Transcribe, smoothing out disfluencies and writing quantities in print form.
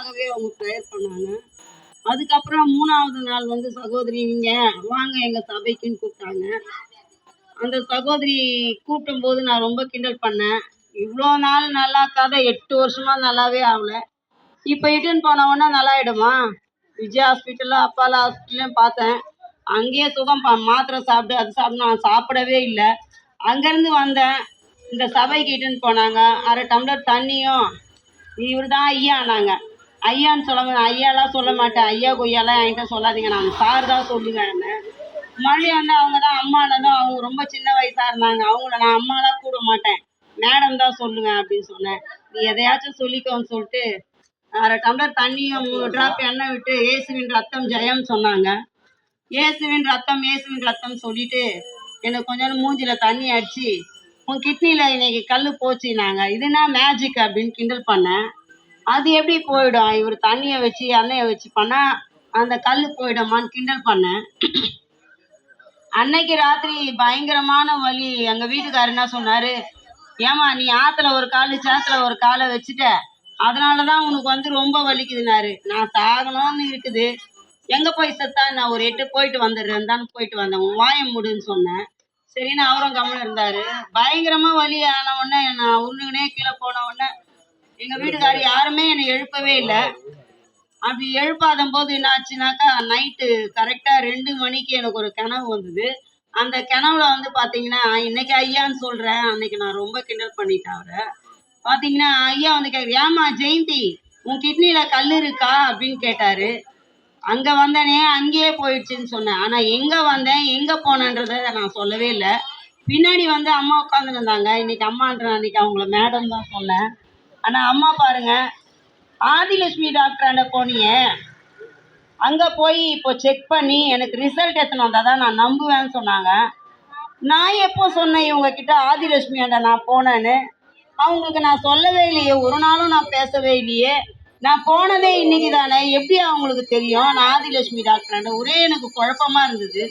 எனக்காகவே அவங்க ப்ரேயர் பண்ணாங்க. அதுக்கப்புறம் 3வது நாள் வந்து சகோதரி நீங்க வாங்க எங்க சபைக்குன்னு கூப்பிட்டாங்க. அந்த சகோதரி கூப்பிடும்போது நான் ரொம்ப கிண்டல் பண்ணேன். இவ்வளோ நாள் நல்லா இருக்காத 8 வருஷமா நல்லாவே ஆகல. இப்போ இட்டுன்னு போன உடனே நல்லாயிடுமா? விஜய் ஹாஸ்பிட்டலும் அப்பாலா ஹாஸ்பிட்டல்லையும் பார்த்தேன். அங்கேயே சுகம் மாத்திரை சாப்பிட்டு அது சாப்பிட்டு நான் சாப்பிடவே இல்லை. அங்கேருந்து வந்தேன். இந்த சபைக்கு இட்டுன்னு போனாங்க. 1/2 டம்ளர் தண்ணியும் இவர் தான் ஐயானாங்க. ஐயான்னு ஐயாலாம் சொல்ல மாட்டேன். ஐயா கொய்யாலாம் என்கிட்ட சொல்லாதீங்க, நான் சார் தான் சொல்லுவேன். மறுபடியும் வந்து அவங்க தான் அம்மானதும் அவங்க ரொம்ப சின்ன வயசாக இருந்தாங்க. அவங்கள நான் அம்மாலாம் கூட மாட்டேன், மேடம் தான் சொல்லுவேன் அப்படின்னு சொன்னேன். நீ எதையாச்சும் சொல்லிக்கோன்னு சொல்லிட்டு 1/2 டம்ளர் தண்ணியும் 3 ட்ராப் எண்ணெய் விட்டு இயேசுவின் ரத்தம் ஜெயம் சொன்னாங்க. இயேசுவின் ரத்தம் சொல்லிட்டு எனக்கு கொஞ்சம் மூஞ்சில தண்ணி அடிச்சு உன் கிட்னியில் இன்னைக்கு கல் போச்சுனாங்க. இதுனா மேஜிக் அப்படின்னு கிண்டல் பண்ணேன். அது எப்படி போயிடும்? இவர் தண்ணியை வச்சு எண்ணெயை வச்சு பண்ணால் அந்த கல் போயிடுமான்னு கிண்டல் பண்ணேன். அன்னைக்கு ராத்திரி பயங்கரமான வலி. எங்கள் வீட்டுக்காரர் என்ன சொன்னார், ஏமா நீ ஆற்றுல ஒரு கால் சேத்துல ஒரு காலை வச்சுட்ட, அதனால தான் உனக்கு வந்து ரொம்ப வலிக்குதுனாரு. நான் சாகணும்னு இருக்குது, எங்கே போய் செத்தா நான் ஒரு 8 போயிட்டு வந்துடுறேன் தான் போயிட்டு வந்தேன், வாயை மூடுன்னு சொன்னேன். சரின்னு அவரும் கம்முன்னு இருந்தார். பயங்கரமாக வலி ஆன உடனே நான் உருண்டுனே கீழே போன உடனே எங்கள் வீட்டுக்காரர் யாருமே என்னை எழுப்பவே இல்லை. அப்படி எழுப்பாத போது என்ன ஆச்சுனாக்கா, நைட்டு கரெக்டாக 2 மணிக்கு எனக்கு ஒரு கனவு வந்தது. அந்த கனவுல வந்து பார்த்தீங்கன்னா, இன்னைக்கு ஐயான்னு சொல்கிறேன், அன்னைக்கு நான் ரொம்ப கிண்டல் பண்ணிட்டேன் அவரை. பார்த்தீங்கன்னா ஐயா வந்து கேட்குறேன், ஏம்மா ஜெயந்தி உன் கிட்னியில் கல் இருக்கா அப்படின்னு கேட்டார். அங்கே வந்தனே அங்கேயே போயிடுச்சுன்னு சொன்னேன். ஆனால் எங்கே வந்தேன் எங்கே போனேன்றதை நான் சொல்லவே இல்லை. பின்னாடி வந்து அம்மா உட்காந்துன்னு இருந்தாங்க. இன்னைக்கு அம்மான்ற அன்னைக்கு அவங்கள மேடம் தான் சொன்னேன். ஆனால் அம்மா பாருங்க, ஆதிலட்சுமி டாக்டராண்ட போனீங்க, அங்கே போய் இப்போ செக் பண்ணி எனக்கு ரிசல்ட் எடுத்துன்னு வந்தால் தான் நான் நம்புவேன்னு சொன்னாங்க. நான் எப்போ சொன்னேன் இவங்கக்கிட்ட ஆதிலட்சுமியாண்ட நான் போனேன்னு? அவங்களுக்கு நான் சொல்லவே இல்லையே, ஒரு நாளும் நான் பேசவே இல்லையே. நான் போனதே இன்னைக்கு தானே, எப்படி அவங்களுக்கு தெரியும் நான் ஆதிலட்சுமி டாக்டராண்ட? ஒரே எனக்கு குழப்பமாக இருந்தது.